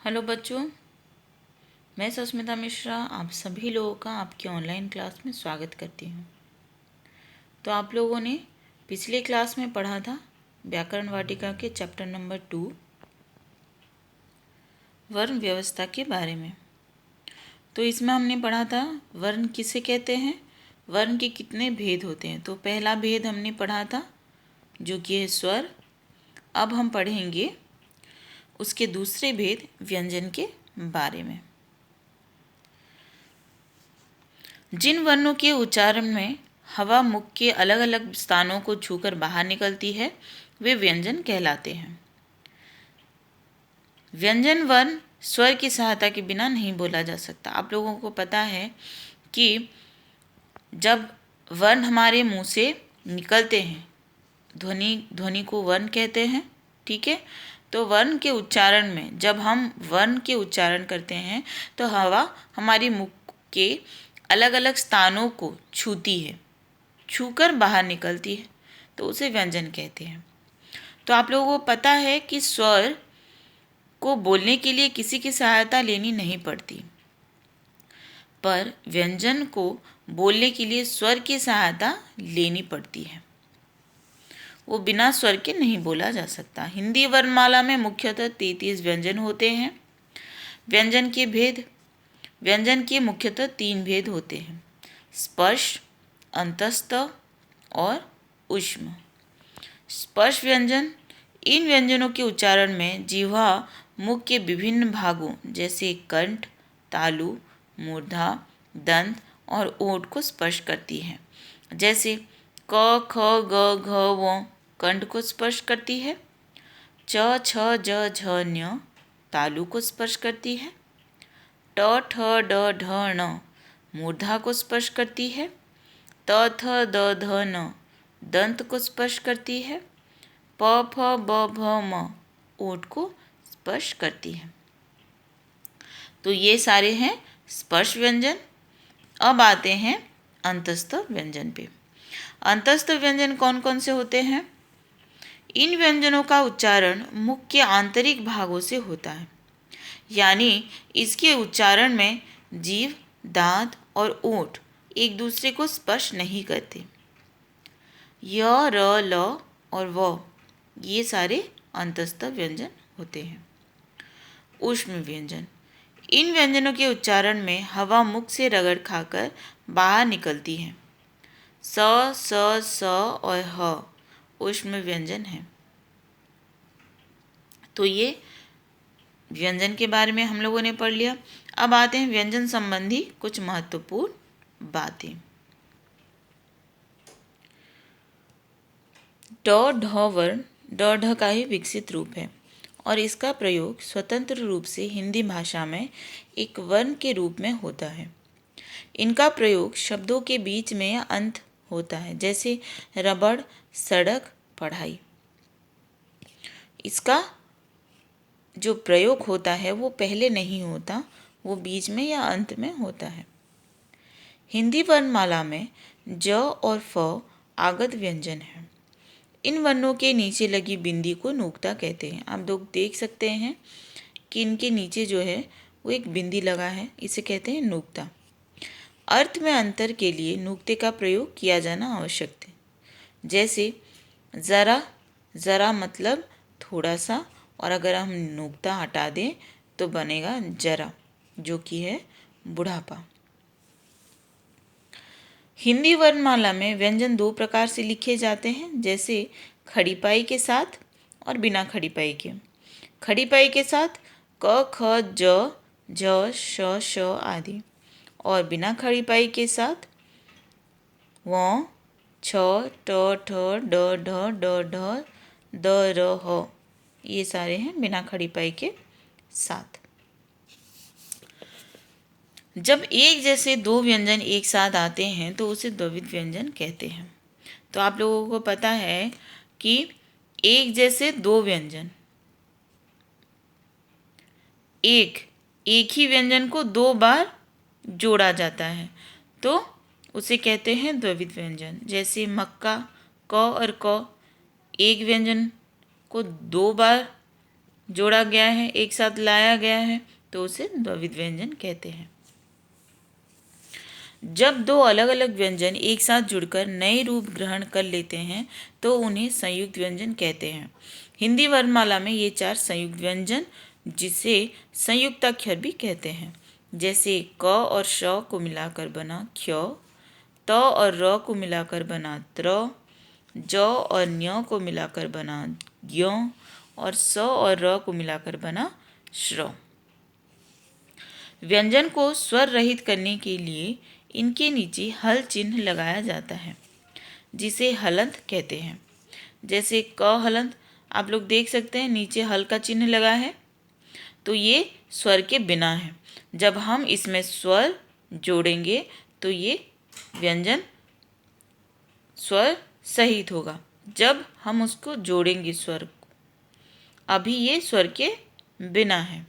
Hello बच्चों, मैं सुष्मिता मिश्रा आप सभी लोगों का आपके ऑनलाइन क्लास में स्वागत करती हूँ। तो आप लोगों ने पिछले क्लास में पढ़ा था व्याकरण वाटिका के चैप्टर नंबर 2 वर्ण व्यवस्था के बारे में। तो इसमें हमने पढ़ा था वर्ण किसे कहते हैं, वर्ण के कितने भेद होते हैं। तो पहला भेद हमने पढ़ा था जो कि है स्वर। अब हम पढ़ेंगे उसके दूसरे भेद व्यंजन के बारे में। जिन वर्णों के उच्चारण में हवा मुख के अलग अलग स्थानों को छूकर बाहर निकलती है वे व्यंजन कहलाते हैं। व्यंजन वर्ण स्वर की सहायता के बिना नहीं बोला जा सकता। आप लोगों को पता है कि जब वर्ण हमारे मुंह से निकलते हैं, ध्वनि को वर्ण कहते हैं, ठीक है। तो वर्ण के उच्चारण में जब हम वर्ण के उच्चारण करते हैं तो हवा हमारी मुख के अलग अलग स्थानों को छूती है, छूकर बाहर निकलती है, तो उसे व्यंजन कहते हैं। तो आप लोगों को पता है कि स्वर को बोलने के लिए किसी की सहायता लेनी नहीं पड़ती, पर व्यंजन को बोलने के लिए स्वर की सहायता लेनी पड़ती है। वो बिना स्वर के नहीं बोला जा सकता। हिंदी वर्णमाला में मुख्यतः 33 व्यंजन होते हैं। व्यंजन के मुख्यतः 3 भेद होते हैं: स्पर्श, अंतस्थ और ऊष्म। स्पर्श व्यंजन, इन व्यंजनों के उच्चारण में जिह्वा मुख के विभिन्न भागों जैसे कंठ, तालु, मूर्धा, दंत और ओठ को स्पर्श करती है। जैसे क, ख, ग, घ, व कंठ को स्पर्श करती है। च, छ, ज, झ, ञ तालु को स्पर्श करती है। ट, ठ, ड, ढ, ण मूर्धा को स्पर्श करती है। त, थ, द, ध, न दंत को स्पर्श करती है। प, फ, ब, भ, म ओठ को स्पर्श करती है। तो ये सारे हैं स्पर्श व्यंजन। अब आते हैं अंतस्थ व्यंजन पे। अंतस्थ व्यंजन कौन कौन से होते हैं? इन व्यंजनों का उच्चारण मुख के आंतरिक भागों से होता है, यानी इसके उच्चारण में जीभ, दांत और ओठ एक दूसरे को स्पर्श नहीं करते। य, र, ल और व ये सारे अंतस्थ व्यंजन होते हैं। ऊष्म व्यंजन, इन व्यंजनों के उच्चारण में हवा मुख से रगड़ खाकर बाहर निकलती है। स, स, स और ह ऊष्म व्यंजन है। तो ये व्यंजन के बारे में हम लोगों ने पढ़ लिया। अब आते हैं व्यंजन संबंधी कुछ महत्वपूर्ण बातें। ड, ढ वर्ण ड, ढ का ही विकसित रूप है और इसका प्रयोग स्वतंत्र रूप से हिंदी भाषा में एक वर्ण के रूप में होता है। इनका प्रयोग शब्दों के बीच में या अंत होता है, जैसे रबड़, सड़क, पढ़ाई। इसका जो प्रयोग होता है वो पहले नहीं होता, वो बीच में या अंत में होता है। हिंदी वर्णमाला में ज और फ आगत व्यंजन है। इन वर्णों के नीचे लगी बिंदी को नुक्ता कहते हैं। आप लोग देख सकते हैं कि इनके नीचे जो है वो एक बिंदी लगा है, इसे कहते हैं नुक्ता। अर्थ में अंतर के लिए नुक्ते का प्रयोग किया जाना आवश्यक है। जैसे ज़रा, ज़रा मतलब थोड़ा सा, और अगर हम नुक्ता हटा दें तो बनेगा जरा, जो कि है बुढ़ापा। हिंदी वर्णमाला में व्यंजन 2 प्रकार से लिखे जाते हैं, जैसे खड़ी पाई के साथ और बिना खड़ी पाई के। खड़ी पाई के साथ क, ख, ज, झ, श, श आदि, और बिना खड़ी पाई के साथ व, छ, ट, ठ, ड, ढ, ड, ढ, द, र, ह ये सारे हैं बिना खड़ी पाई के साथ। जब एक जैसे 2 व्यंजन एक साथ आते हैं तो उसे द्विविध व्यंजन कहते हैं। तो आप लोगों को पता है कि एक जैसे 2 व्यंजन, एक ही व्यंजन को 2 बार जोड़ा जाता है तो उसे कहते हैं द्विविध व्यंजन। जैसे मक्का, क और क एक व्यंजन को 2 बार जोड़ा गया है, एक साथ लाया गया है, तो उसे द्विविध व्यंजन कहते हैं। जब दो अलग अलग व्यंजन एक साथ जुड़कर नए रूप ग्रहण कर लेते हैं तो उन्हें संयुक्त व्यंजन कहते हैं। हिंदी वर्णमाला में ये 4 संयुक्त व्यंजन, जिसे संयुक्ताक्षर भी कहते हैं, जैसे क और श को मिलाकर बना क्ष, त और र को मिलाकर बना त्र, ज और ञ को मिलाकर बना ज्ञ, और स और र को मिलाकर बना श्र। व्यंजन को स्वर रहित करने के लिए इनके नीचे हल चिन्ह लगाया जाता है, जिसे हलंत कहते हैं। जैसे क हलंत आप लोग देख सकते हैं, नीचे हल का चिन्ह लगा है, तो ये स्वर के बिना है। जब हम इसमें स्वर जोड़ेंगे तो ये व्यंजन स्वर सहित होगा। जब हम उसको जोड़ेंगे स्वर को, अभी ये स्वर के बिना है।